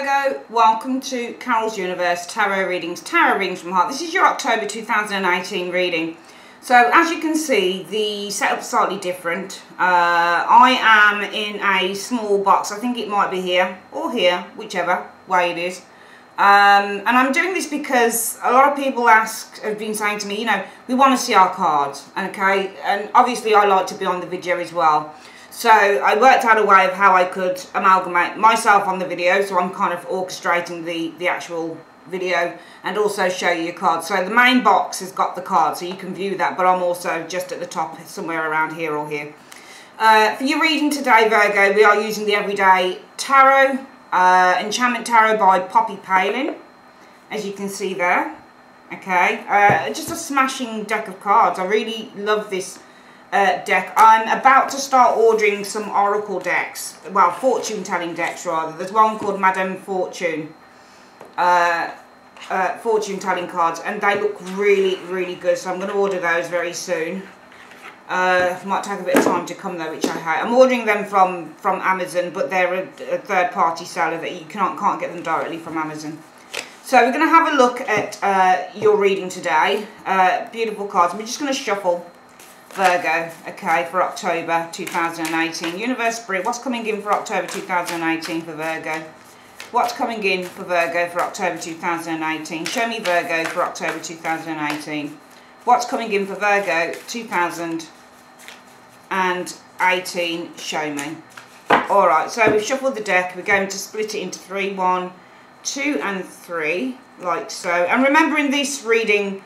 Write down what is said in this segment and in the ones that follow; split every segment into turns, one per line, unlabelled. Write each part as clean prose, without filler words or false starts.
Virgo, welcome to Carol's Universe Tarot Readings from Heart. This is your October 2018 reading. So as you can see, the setup's slightly different. I am in a small box. I think it might be here or here, whichever way it is. And I'm doing this because a lot of people have been saying to me, you know, we want to see our cards, okay? And obviously I like to be on the video as well. So I worked out a way of how I could amalgamate myself on the video, so I'm kind of orchestrating the actual video and also show you your cards. So the main box has got the cards, so you can view that, but I'm also just at the top somewhere around here or here. For your reading today, Virgo, we are using the Everyday Tarot, Enchantment Tarot by Poppy Palin, as you can see there. Okay, just a smashing deck of cards. I really love this deck. I'm about to start ordering some oracle decks, well, fortune telling decks rather. There's one called Madame Fortune, fortune telling cards, and they look really good, so I'm going to order those very soon. Might take a bit of time to come though, which I hate. I'm ordering them from Amazon, but they're a third-party seller that you can't get them directly from Amazon. So we're going to have a look at your reading today. Beautiful cards. We're just going to shuffle, Virgo, okay, for October 2018. Universe Spirit, what's coming in for October 2018 for Virgo? What's coming in for Virgo for October 2018? Show me Virgo for October 2018. What's coming in for Virgo 2018? Show me. Alright, so we've shuffled the deck. We're going to split it into 3, 1, 2 and 3, like so. And remember, in this reading,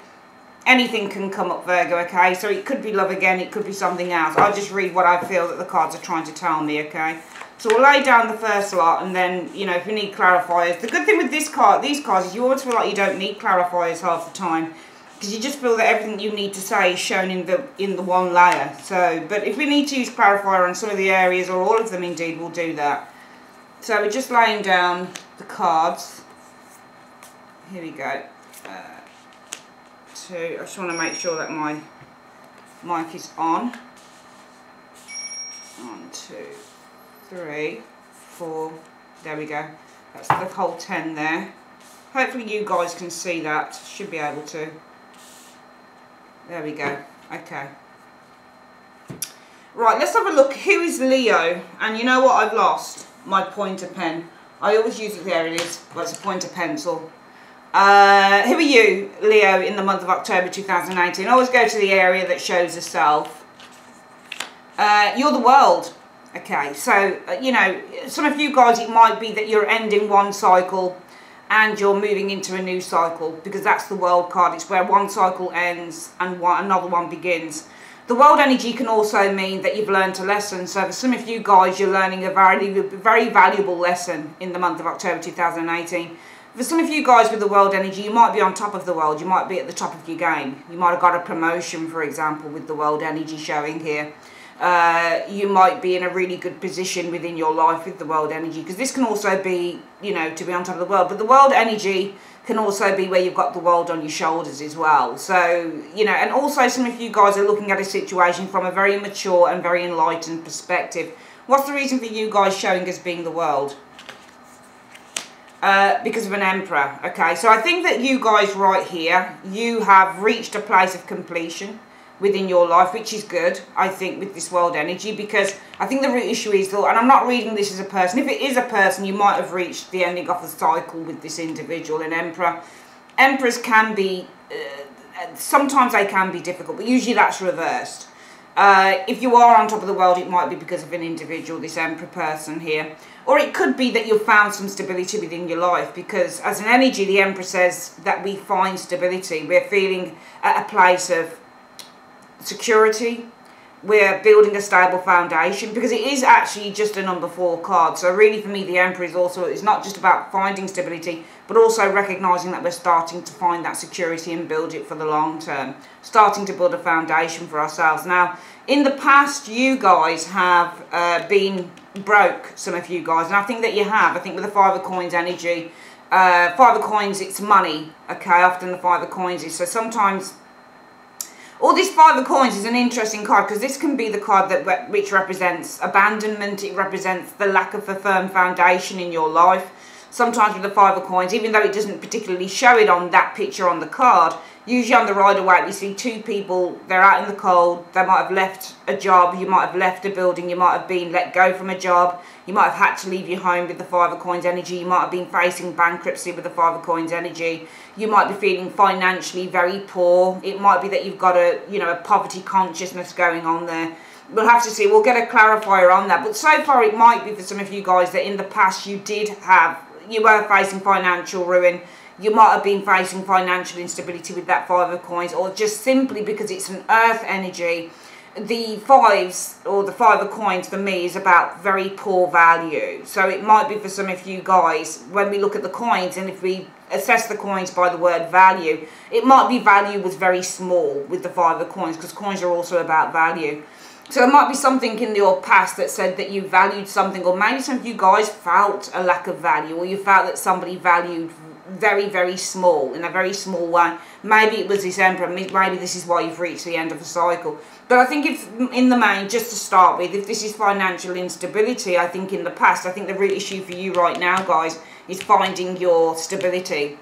anything can come up, Virgo, okay? So it could be love again, it could be something else. I'll just read what I feel that the cards are trying to tell me, okay? So we'll lay down the first lot, and then, you know, if you need clarifiers. The good thing with these cards is you always feel like you don't need clarifiers half the time, because you just feel that everything you need to say is shown in the one layer. So, but if we need to use clarifier on some of the areas, or all of them indeed, we'll do that. So we're just laying down the cards. Here we go. I just want to make sure that my mic is on. 1, 2, 3, 4. There we go. That's the whole 10 there. Hopefully you guys can see that. Should be able to. There we go. Okay. Right, let's have a look. Who is Leo? And you know what I've lost? My pointer pen. I always use it. There it is. Well, it's a pointer pencil. Who are you, Leo, in the month of October 2018? Always go to the area that shows the self. You're the world. Okay, so, you know, some of you guys, it might be that you're ending one cycle and you're moving into a new cycle, because that's the world card. It's where one cycle ends and another one begins. The world energy can also mean that you've learned a lesson. So for some of you guys, you're learning a very valuable lesson in the month of October 2018. For some of you guys with the world energy, you might be on top of the world. You might be at the top of your game. You might have got a promotion, for example, with the world energy showing here. You might be in a really good position within your life with the world energy, because this can also be, you know, to be on top of the world. But the world energy can also be where you've got the world on your shoulders as well. So, you know, and also some of you guys are looking at a situation from a very mature and very enlightened perspective. What's the reason for you guys showing as being the world? Because of an emperor. Okay, so I think that you guys right here, you have reached a place of completion within your life, which is good, I think, with this world energy, because I think the root issue is, and I'm not reading this as a person, if it is a person, you might have reached the ending of the cycle with this individual, an emperor. Emperors can be, sometimes they can be difficult, but usually that's reversed. If you are on top of the world, it might be because of an individual, this emperor person here. Or it could be that you've found some stability within your life, because as an energy, the emperor says that we find stability. We're feeling at a place of security. We're building a stable foundation, because it is actually just a number 4 card. So really for me, the emperor is also, it's not just about finding stability, but also recognizing that we're starting to find that security and build it for the long term, starting to build a foundation for ourselves. Now, in the past, you guys have been broke, some of you guys, and I think that you have. I think with the 5 of Coins energy, 5 of Coins, it's money, okay? Often the 5 of Coins is, so sometimes All this 5 of Coins is an interesting card because this can be the card which represents abandonment. It represents the lack of a firm foundation in your life. sometimes with the Five of Coins, even though it doesn't particularly show it on that picture on the card, usually on the Rider-Waite we see two people, they're out in the cold, they might have left a job, you might have left a building, you might have been let go from a job, you might have had to leave your home with the Five of Coins energy, you might have been facing bankruptcy with the Five of Coins energy, you might be feeling financially very poor, it might be that you've got a, you know, a poverty consciousness going on there. We'll have to see, we'll get a clarifier on that, but so far it might be for some of you guys that in the past you were facing financial ruin, you might have been facing financial instability with that Five of Coins, or just simply because it's an earth energy. The fives, or the Five of Coins for me, is about very poor value. So it might be for some of you guys, when we look at the coins, and if we assess the coins by the word value, it might be value was very small with the Five of Coins, because coins are also about value. So there might be something in your past that said that you valued something, or maybe some of you guys felt a lack of value, or you felt that somebody valued very, very small, in a very small way. Maybe it was this Emperor, maybe this is why you've reached the end of a cycle. But I think if, in the main, just to start with, if this is financial instability, I think in the past, I think the root issue for you right now, guys, is finding your stability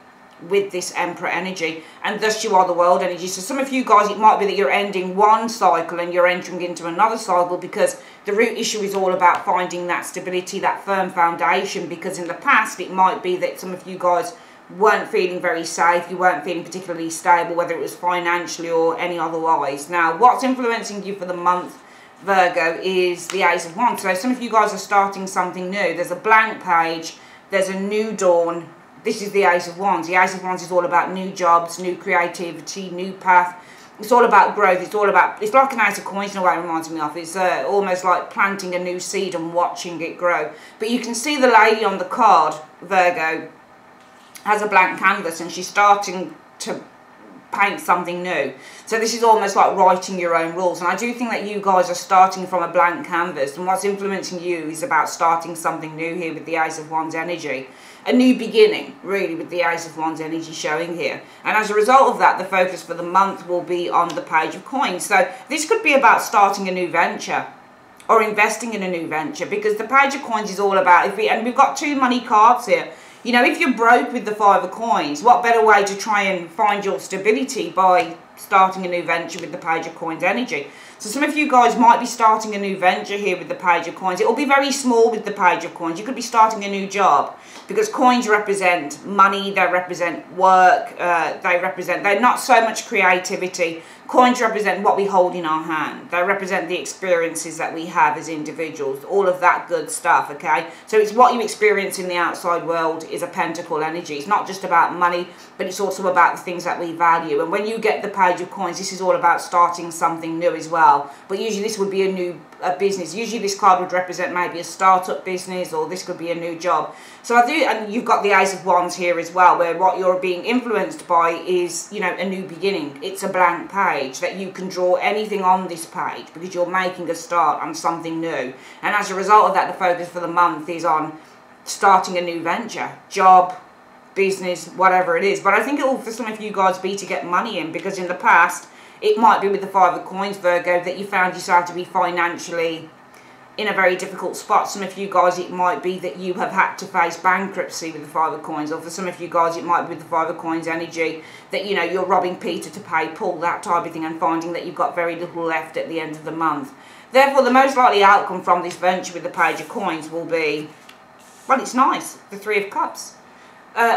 with this Emperor energy, and thus you are the World energy. So some of you guys, it might be that you're ending one cycle and you're entering into another cycle, because the root issue is all about finding that stability, that firm foundation, because in the past it might be that some of you guys weren't feeling very safe, you weren't feeling particularly stable, whether it was financially or any otherwise. Now, what's influencing you for the month, Virgo, is the Ace of Wands. So some of you guys are starting something new. There's a blank page, there's a new dawn. This is the Ace of Wands. The Ace of Wands is all about new jobs, new creativity, new path. It's all about growth. It's all about, it's like an Ace of Coins in a way it reminds me of. It's almost like planting a new seed and watching it grow. But you can see the lady on the card, Virgo, has a blank canvas and she's starting to paint something new. So this is almost like writing your own rules, and I do think that you guys are starting from a blank canvas, and what's influencing you is about starting something new here with the Ace of Wands energy. A new beginning, really, with the Ace of Wands energy showing here. And as a result of that, the focus for the month will be on the Page of Coins. So this could be about starting a new venture or investing in a new venture, because the Page of Coins is all about, and we've got two money cards here. You know, if you're broke with the Five of Coins, what better way to try and find your stability by starting a new venture with the Page of Coins energy. So some of you guys might be starting a new venture here with the Page of Coins. It will be very small with the Page of Coins. You could be starting a new job, because coins represent money, they represent work, they're not so much creativity. Coins represent what we hold in our hand. They represent the experiences that we have as individuals, all of that good stuff, okay? So it's what you experience in the outside world is a pentacle energy. It's not just about money, but it's also about the things that we value. And when you get the Page of Coins, this is all about starting something new as well. But usually this would be a business. Usually this card would represent maybe a startup business, or this could be a new job. So I do, and you've got the Ace of Wands here as well, where what you're being influenced by is, you know, a new beginning. It's a blank page that you can draw anything on this page, because you're making a start on something new. And as a result of that, the focus for the month is on starting a new venture, job, business, whatever it is. But I think it will, for some of you guys, be to get money in, because in the past, it might be with the Five of Coins, Virgo, that you found yourself to be financially in a very difficult spot. Some of you guys, it might be that you have had to face bankruptcy with the Five of Coins, or for some of you guys, it might be with the Five of Coins energy that, you know, you're robbing Peter to pay Paul, that type of thing, and finding that you've got very little left at the end of the month. Therefore, the most likely outcome from this venture with the Page of Coins will be, well, it's nice, the Three of Cups.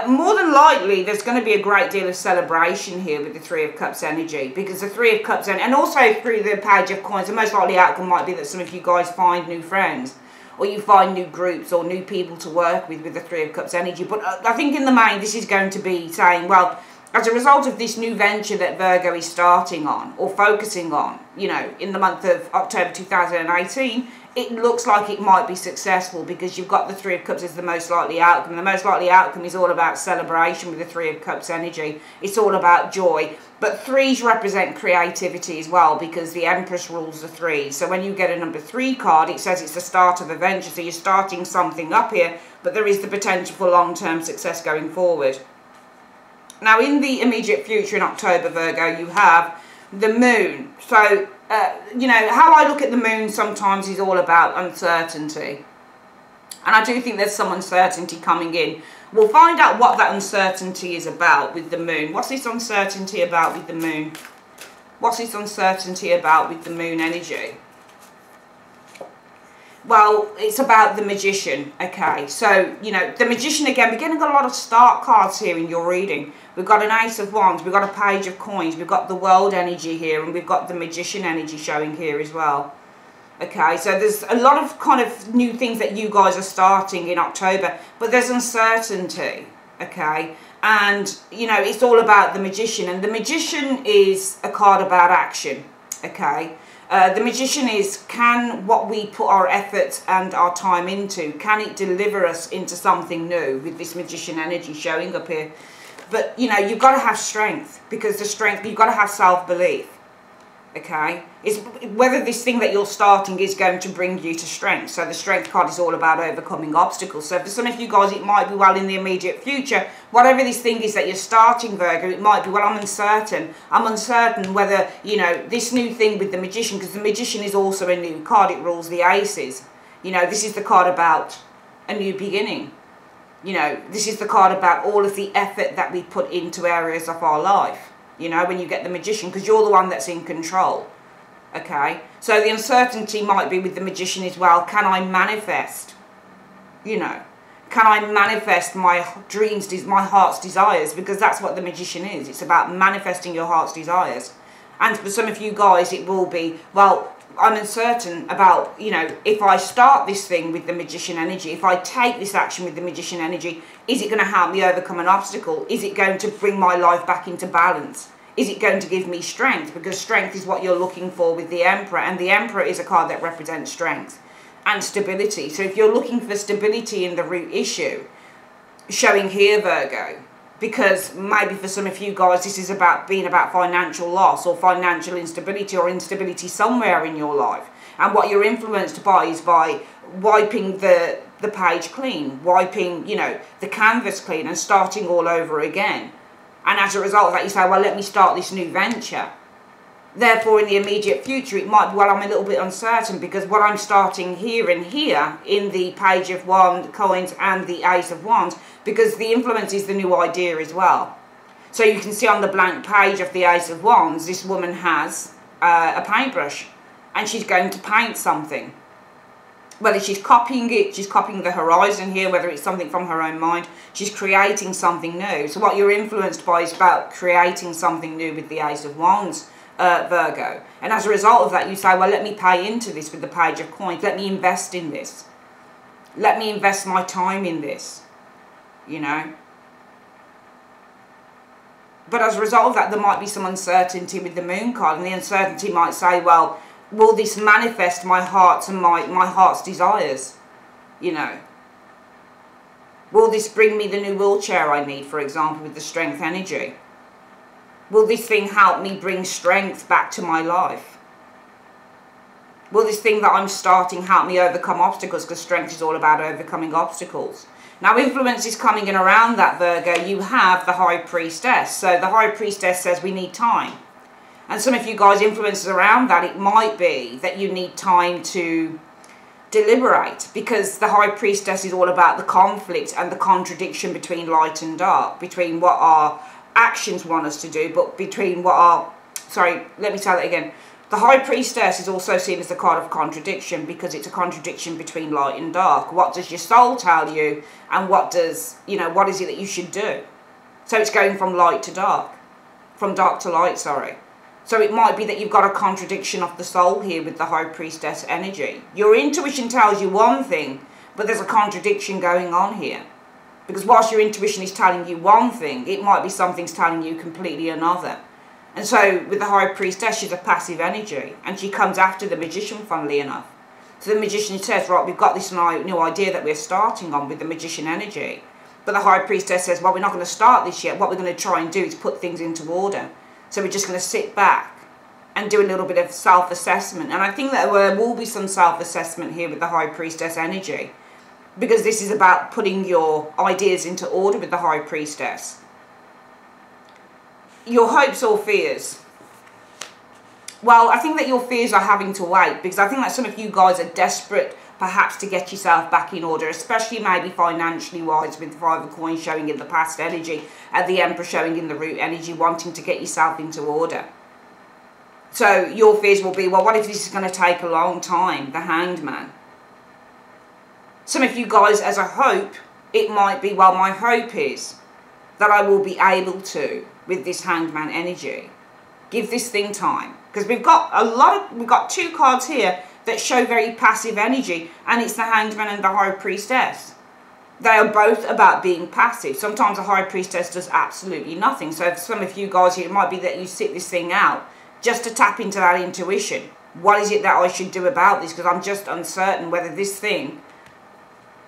More than likely, there's going to be a great deal of celebration here with the Three of Cups energy, because the Three of Cups, and also through the Page of Coins, the most likely outcome might be that some of you guys find new friends, or you find new groups or new people to work with the Three of Cups energy. But I think in the main, this is going to be saying, well, as a result of this new venture that Virgo is starting on, or focusing on, you know, in the month of October 2018, it looks like it might be successful, because you've got the Three of Cups as the most likely outcome. The most likely outcome is all about celebration with the Three of Cups energy. It's all about joy. But threes represent creativity as well, because the Empress rules the threes. So when you get a number 3 card, it says it's the start of a venture. So you're starting something up here, but there is the potential for long-term success going forward. Now, in the immediate future in October, Virgo, you have the moon. So, you know, how I look at the moon sometimes is all about uncertainty. And I do think there's some uncertainty coming in We'll find out what that uncertainty is about with the moon. What's this uncertainty about with the moon? What's this uncertainty about with the moon energy? Well, it's about the Magician, okay? So, you know, the Magician, again, we're getting a lot of start cards here in your reading. We've got an Ace of Wands, we've got a Page of Coins, we've got the World energy here, and we've got the Magician energy showing here as well. Okay, so there's a lot of kind of new things that you guys are starting in October, but there's uncertainty, okay? And, you know, it's all about the Magician, and the Magician is a card about action, okay? The Magician is, can what we put our effort and our time into, can it deliver us into something new with this Magician energy showing up here? But, you know, you've got to have strength, because the strength, you've got to have self-belief, okay? It's whether this thing that you're starting is going to bring you to strength. So the strength card is all about overcoming obstacles. So for some of you guys, it might be, well, in the immediate future, whatever this thing is that you're starting, Virgo, it might be, well, I'm uncertain. I'm uncertain whether, you know, this new thing with the Magician, because the Magician is also a new card. It rules the aces. You know, this is the card about a new beginning. You know, this is the card about all of the effort that we put into areas of our life. You know, when you get the Magician, because you're the one that's in control. Okay, so the uncertainty might be with the Magician as well. Can I manifest? You know, can I manifest my dreams, my heart's desires? Because that's what the Magician is. It's about manifesting your heart's desires. And for some of you guys, it will be, well, I'm uncertain about, you know, if I start this thing with the Magician energy, if I take this action with the Magician energy, is it going to help me overcome an obstacle? Is it going to bring my life back into balance? Is it going to give me strength? Because strength is what you're looking for with the Emperor. And the Emperor is a card that represents strength and stability. So if you're looking for stability in the root issue, showing here, Virgo, because maybe for some of you guys, this is about being about financial loss or financial instability or instability somewhere in your life. And what you're influenced by is by wiping the page clean, wiping, you know, the canvas clean and starting all over again. And as a result of that, you say, well, let me start this new venture. Therefore, in the immediate future, it might be, well, I'm a little bit uncertain because what I'm starting here and here in the Page of Coins and the Ace of Wands, because the influence is the new idea as well. So you can see on the blank page of the Ace of Wands, this woman has a paintbrush and she's going to paint something. Whether she's copying it, she's copying the horizon here, whether it's something from her own mind, she's creating something new. So what you're influenced by is about creating something new with the Ace of Wands, Virgo. And as a result of that, you say, well, let me pay into this with the Page of Coins. Let me invest in this. Let me invest my time in this, you know. But as a result of that, there might be some uncertainty with the Moon card. And the uncertainty might say, well, will this manifest my heart and my heart's desires? You know. Will this bring me the new wheelchair I need, for example, with the strength energy? Will this thing help me bring strength back to my life? Will this thing that I'm starting help me overcome obstacles? Because strength is all about overcoming obstacles. Now, influence is coming in around that, Virgo. You have the High Priestess. So the High Priestess says we need time. And some of you guys, influences around that, it might be that you need time to deliberate. Because the High Priestess is all about the conflict and the contradiction between light and dark. Between what our actions want us to do, but between what our... Sorry, let me say that again. The High Priestess is also seen as the card of contradiction because it's a contradiction between light and dark. What does your soul tell you and what does, you know, what is it that you should do? So it's going from light to dark. From dark to light, sorry. So it might be that you've got a contradiction of the soul here with the High Priestess energy. Your intuition tells you one thing, but there's a contradiction going on here. Because whilst your intuition is telling you one thing, it might be something's telling you completely another. And so, with the High Priestess, she's a passive energy. And she comes after the Magician, funnily enough. So the Magician says, right, we've got this new idea that we're starting on with the Magician energy. But the High Priestess says, well, we're not going to start this yet. What we're going to try and do is put things into order. So we're just going to sit back and do a little bit of self-assessment. And I think that there will be some self-assessment here with the High Priestess energy. Because this is about putting your ideas into order with the High Priestess. Your hopes or fears? Well, I think that your fears are having to wait, because I think that some of you guys are desperate perhaps to get yourself back in order, especially maybe financially wise, with the Five of Coins showing in the past energy and the Emperor showing in the root energy, wanting to get yourself into order. So your fears will be, well, what if this is going to take a long time? The Hanged Man. Some of you guys, as a hope, it might be, well, my hope is that I will be able to, with this Hanged Man energy, give this thing time. Because we've got two cards here that show very passive energy, and it's the Hanged Man and the High Priestess. They are both about being passive. Sometimes the High Priestess does absolutely nothing. So for some of you guys here, it might be that you sit this thing out just to tap into that intuition. What is it that I should do about this? Because I'm just uncertain whether this thing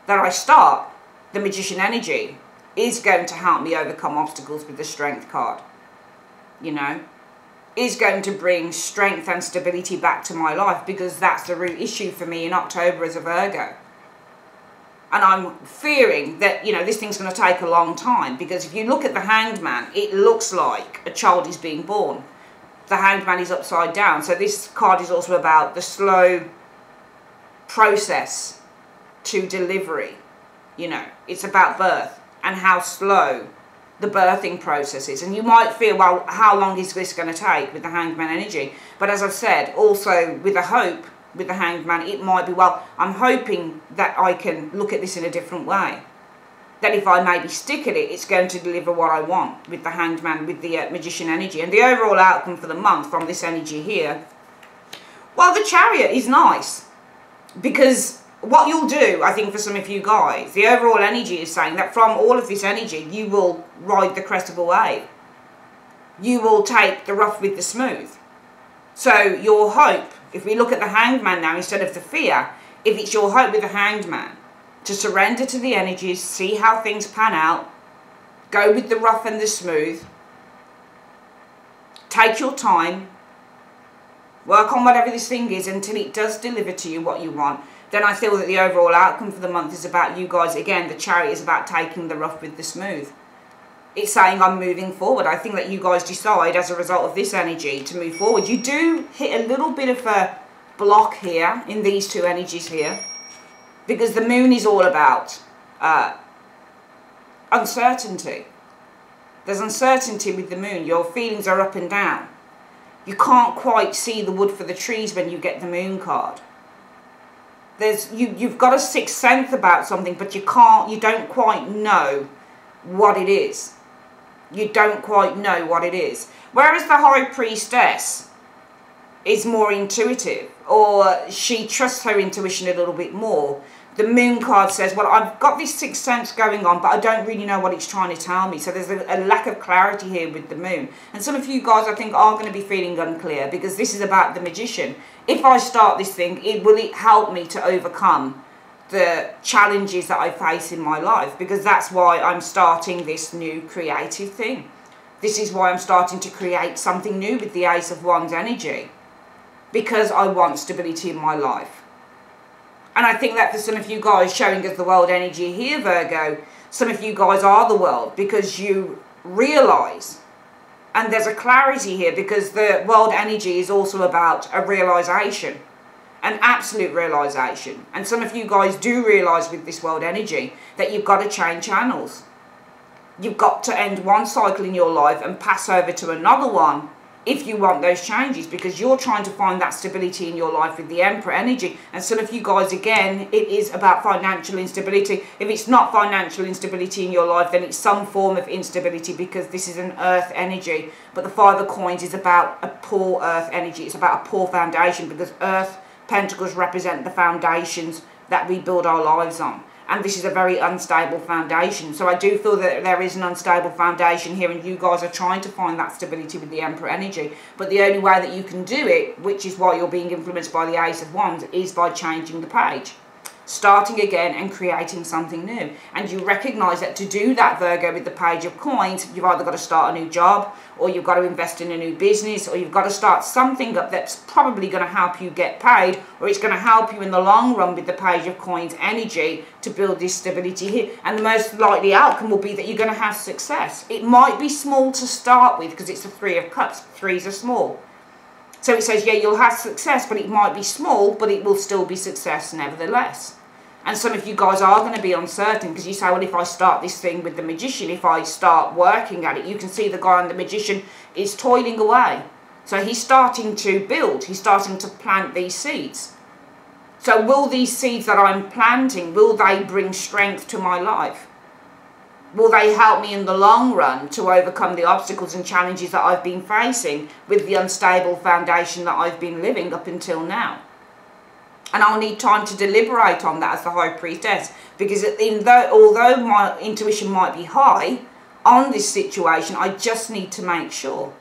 that I start, the Magician energy, is going to help me overcome obstacles with the Strength card. You know, is going to bring strength and stability back to my life, because that's the root issue for me in October as a Virgo. And I'm fearing that, you know, this thing's going to take a long time, because if you look at the Hanged Man, it looks like a child is being born. The Hanged Man is upside down. So this card is also about the slow process to delivery. You know, it's about birth and how slow the birthing process is. And you might feel, well, how long is this going to take with the Hanged Man energy? But as I've said, also with a hope, with the Hanged Man, it might be, well, I'm hoping that I can look at this in a different way. That if I maybe stick at it, it's going to deliver what I want with the Hanged Man, with the Magician energy. And the overall outcome for the month from this energy here, well, the Chariot is nice. Because what you'll do, I think for some of you guys, the overall energy is saying that from all of this energy, you will ride the crest of a wave. You will take the rough with the smooth. So your hope, if we look at the Hanged Man now instead of the fear, if it's your hope with the Hanged Man, to surrender to the energies, see how things pan out, go with the rough and the smooth, take your time, work on whatever this thing is until it does deliver to you what you want, then I feel that the overall outcome for the month is about you guys. Again, the Chariot is about taking the rough with the smooth. It's saying I'm moving forward. I think that you guys decide as a result of this energy to move forward. You do hit a little bit of a block here in these two energies here, because the Moon is all about uncertainty. There's uncertainty with the Moon. Your feelings are up and down. You can't quite see the wood for the trees when you get the Moon card. You've got a sixth sense about something, but you don't quite know what it is. You don't quite know what it is. Whereas the High Priestess is more intuitive, or she trusts her intuition a little bit more. The Moon card says, well, I've got this sixth sense going on, but I don't really know what it's trying to tell me. So there's a lack of clarity here with the Moon. And some of you guys, I think, are going to be feeling unclear, because this is about the Magician. If I start this thing, will it help me to overcome the challenges that I face in my life? Because that's why I'm starting this new creative thing. This is why I'm starting to create something new with the Ace of Wands energy. Because I want stability in my life. And I think that for some of you guys, showing us the world energy here, Virgo, some of you guys are the world, because you realise, and there's a clarity here, because the world energy is also about a realisation, an absolute realisation. And some of you guys do realise with this world energy that you've got to change channels. You've got to end one cycle in your life and pass over to another one if you want those changes, because you're trying to find that stability in your life with the Emperor energy. And some of you guys, again, it is about financial instability. If it's not financial instability in your life, then it's some form of instability, because this is an earth energy. But the Five of Coins is about a poor earth energy. It's about a poor foundation, because earth pentacles represent the foundations that we build our lives on. And this is a very unstable foundation. So I do feel that there is an unstable foundation here, and you guys are trying to find that stability with the Emperor energy. But the only way that you can do it, which is why you're being influenced by the Ace of Wands, is by changing the page. Starting again and creating something new. And you recognise that to do that, Virgo, with the Page of Coins, you've either got to start a new job, or you've got to invest in a new business, or you've got to start something up that's probably going to help you get paid, or it's going to help you in the long run with the Page of Coins energy to build this stability here. And the most likely outcome will be that you're going to have success. It might be small to start with, because it's the Three of Cups. Threes are small. So it says, yeah, you'll have success, but it might be small, but it will still be success nevertheless. And some of you guys are going to be uncertain because you say, well, if I start this thing with the magician, if I start working at it, you can see the guy on the magician is toiling away. So he's starting to build, he's starting to plant these seeds. So will these seeds that I'm planting, will they bring strength to my life? Will they help me in the long run to overcome the obstacles and challenges that I've been facing with the unstable foundation that I've been living up until now? And I'll need time to deliberate on that as the High Priestess, because although my intuition might be high on this situation, I just need to make sure.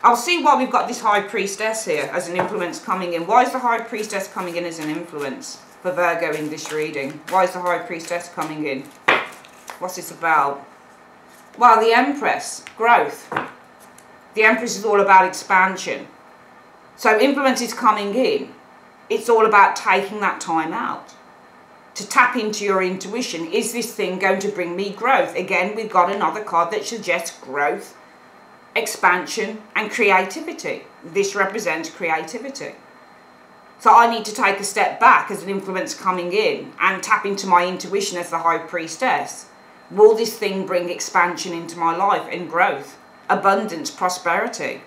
I'll see why we've got this High Priestess here as an influence coming in. Why is the High Priestess coming in as an influence for Virgo in this reading? Why is the High Priestess coming in? What's this about? Well, the Empress, growth. The Empress is all about expansion. So influence is coming in. It's all about taking that time out to tap into your intuition. Is this thing going to bring me growth? Again, we've got another card that suggests growth, expansion, and creativity. This represents creativity. So I need to take a step back as an influence coming in and tap into my intuition as the High Priestess. Will this thing bring expansion into my life and growth, abundance, prosperity?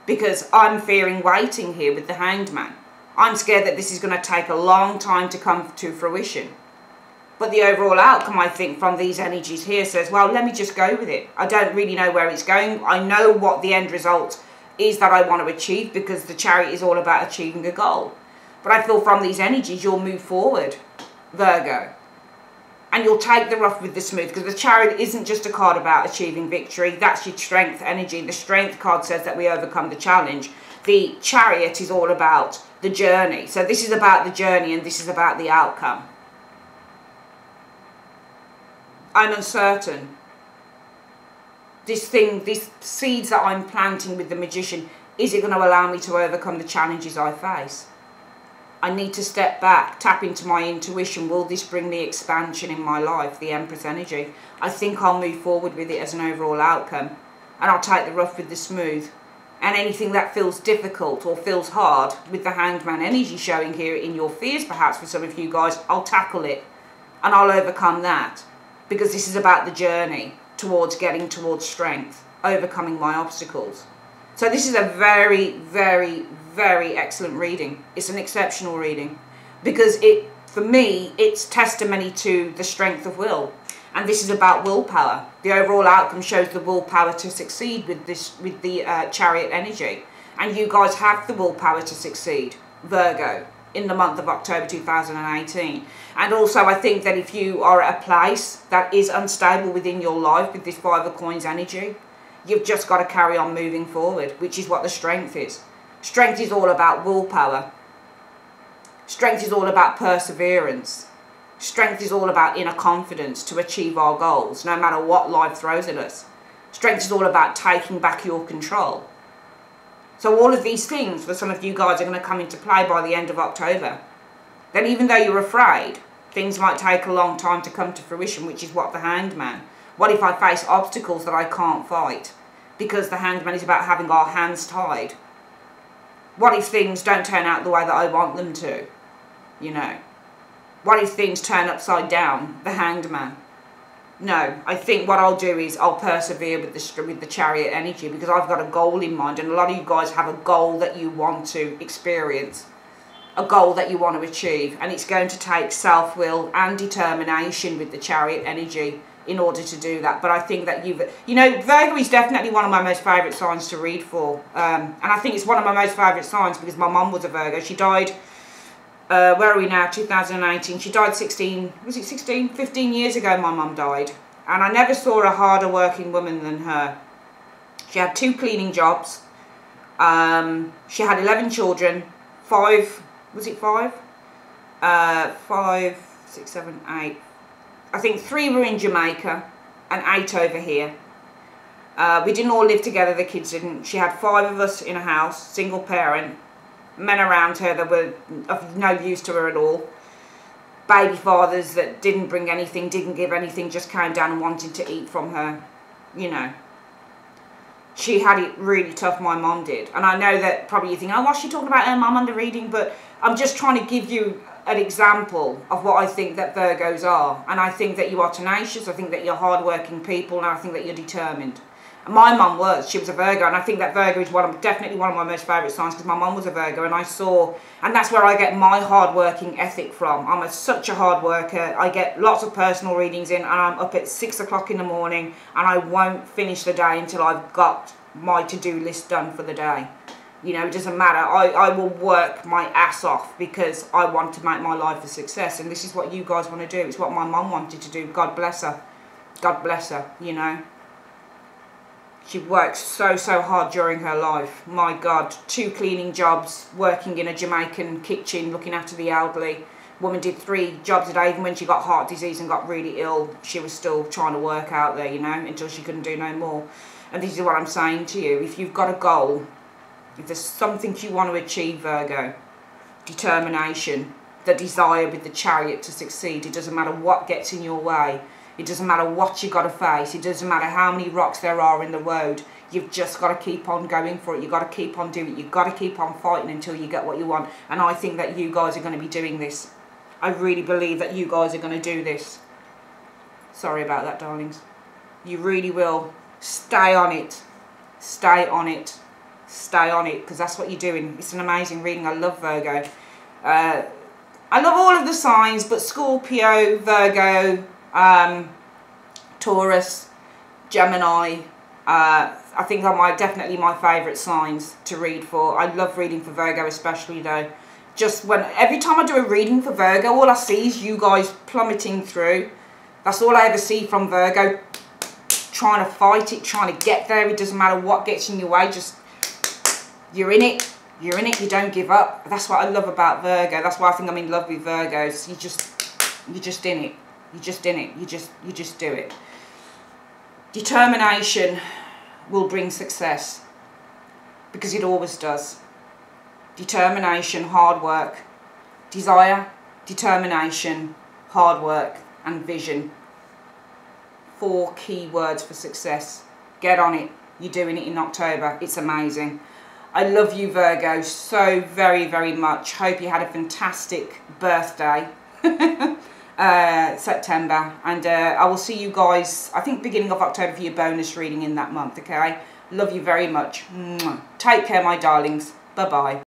Because I'm fearing waiting here with the Hanged Man. I'm scared that this is going to take a long time to come to fruition. But the overall outcome, I think, from these energies here says, well, let me just go with it. I don't really know where it's going. I know what the end result is that I want to achieve, because the Chariot is all about achieving a goal. But I feel from these energies, you'll move forward, Virgo. And you'll take the rough with the smooth, because the Chariot isn't just a card about achieving victory. That's your strength energy. The Strength card says that we overcome the challenge. The Chariot is all about the journey. So this is about the journey, and this is about the outcome. I'm uncertain. This thing, these seeds that I'm planting with the Magician, is it going to allow me to overcome the challenges I face? I need to step back, tap into my intuition. Will this bring me expansion in my life? The Empress energy. I think I'll move forward with it as an overall outcome. And I'll take the rough with the smooth. And anything that feels difficult or feels hard, with the Hanged Man energy showing here in your fears, perhaps for some of you guys, I'll tackle it. And I'll overcome that. Because this is about the journey towards getting towards strength, overcoming my obstacles. So this is a very, very, very excellent reading. It's an exceptional reading, because for me, it's testimony to the strength of will. And this is about willpower. The overall outcome shows the willpower to succeed with the Chariot energy. And you guys have the willpower to succeed, Virgo, in the month of October 2018. And also, I think that if you are at a place that is unstable within your life with this Five of Coins energy, you've just got to carry on moving forward, which is what the Strength is. Strength is all about willpower. Strength is all about perseverance. Strength is all about inner confidence to achieve our goals, no matter what life throws at us. Strength is all about taking back your control. So all of these things for some of you guys are going to come into play by the end of October. Then even though you're afraid, things might take a long time to come to fruition, which is what the Hanged Man. What if I face obstacles that I can't fight? Because the Hanged Man is about having our hands tied. What if things don't turn out the way that I want them to? You know. What if things turn upside down? The Hanged Man. No, I think what I'll do is I'll persevere with the Chariot energy, because I've got a goal in mind, and a lot of you guys have a goal that you want to experience, a goal that you want to achieve, and it's going to take self-will and determination with the Chariot energy in order to do that. But I think that Virgo is definitely one of my most favourite signs to read for, and I think it's one of my most favourite signs because my mum was a Virgo. She died, where are we now, 2018, she died 15 years ago my mum died, and I never saw a harder working woman than her. She had 2 cleaning jobs, she had 11 children, 5, was it 5? 5, 6, 7, 8, I think 3 were in Jamaica and 8 over here. We didn't all live together, the kids didn't. She had 5 of us in a house, single parent, men around her that were of no use to her at all. Baby fathers that didn't bring anything, didn't give anything, just came down and wanted to eat from her, you know. she had it really tough, my mum did. And I know that probably you think, oh, what's she talking about her mum under reading? But I'm just trying to give you an example of what I think that Virgos are. And I think that you are tenacious, I think that you're hardworking people, and I think that you're determined. And my mum was, she was a Virgo, and I think that Virgo is definitely one of my most favourite signs, because my mum was a Virgo, and I saw, and that's where I get my hardworking ethic from. I'm such a hard worker. I get lots of personal readings in, and I'm up at 6 o'clock in the morning, and I won't finish the day until I've got my to-do list done for the day. You know, it doesn't matter. I will work my ass off because I want to make my life a success. And this is what you guys want to do. It's what my mum wanted to do. God bless her. God bless her, you know. She worked so hard during her life. My God, 2 cleaning jobs, working in a Jamaican kitchen, looking after the elderly. Woman did 3 jobs a day. Even when she got heart disease and got really ill, she was still trying to work out there, you know, until she couldn't do no more. And this is what I'm saying to you. If you've got a goal, if there's something you want to achieve, Virgo, determination, the desire with the Chariot to succeed. It doesn't matter what gets in your way. It doesn't matter what you've got to face. It doesn't matter how many rocks there are in the road. You've just got to keep on going for it. You've got to keep on doing it. You've got to keep on fighting until you get what you want. And I think that you guys are going to be doing this. I really believe that you guys are going to do this. Sorry about that, darlings. You really will. Stay on it. Stay on it. Stay on it, because that's what you're doing. It's an amazing reading. I love Virgo. I love all of the signs, but Scorpio, Virgo, Taurus, Gemini, I think are definitely my favourite signs to read for. I love reading for Virgo especially though. Just every time I do a reading for Virgo, all I see is you guys plummeting through. That's all I ever see from Virgo. Trying to fight it, trying to get there. It doesn't matter what gets in your way, just you're in it. You're in it, you don't give up. That's what I love about Virgo. That's why I think I'm in love with Virgos. You're just in it. You're just in it. You just do it. Determination will bring success, because it always does. Determination, hard work, desire, determination, hard work, and vision. 4 key words for success. Get on it. You're doing it in October. It's amazing. I love you, Virgo, so very much. Hope you had a fantastic birthday. September. And I will see you guys, I think, beginning of October for your bonus reading in that month, okay? Love you very much. Take care, my darlings. Bye-bye.